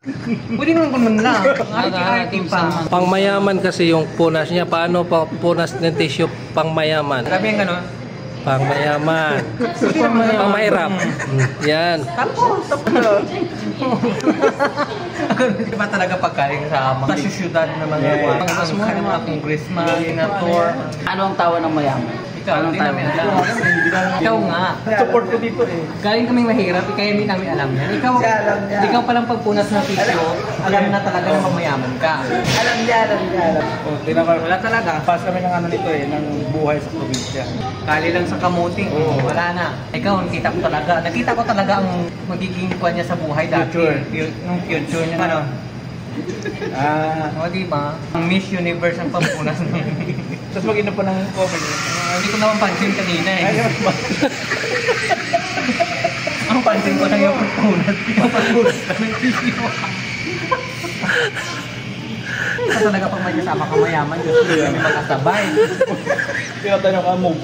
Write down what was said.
Pwede naman kung man lang. Arki-arki pa. Pangmayaman kasi yung punas niya. Paano pa punas ng tissue pangmayaman? Sabi yung gano'n. Pangmayaman. Pangmahirap. Yan. Tapos na. Di ba talaga pagkain sa mga syudad na mga mga congressman, senator. Ano ang tawa ng mayaman? Ikaw, hindi namin alam. Ikaw nga. Support ko dito eh. Galing kaming mahirap, kaya hindi namin alam yan. Ikaw palang pagpunas ng tissue, alam na talaga na mamayaman ka. Alam niya. O, tinamal. Wala talaga. Pas kami ng ano nito eh, ng buhay sa probinsya. Kali lang sa kamuting, wala na. Ikaw, nakita ko talaga ang magiging kuha niya sa buhay dati. Nung future niya, ano? O, diba? Ang Miss Universe ang pampunas ng... Tapos mag-inom pa ng coffee. Hindi ko naman pansin kanina eh. Ang pansin ko lang yung pagpunas. Yung pagpunas ng tissue. Ito talaga pag may kasama ka mayaman, gusto mo kami makasabay. Tinatanong ka, move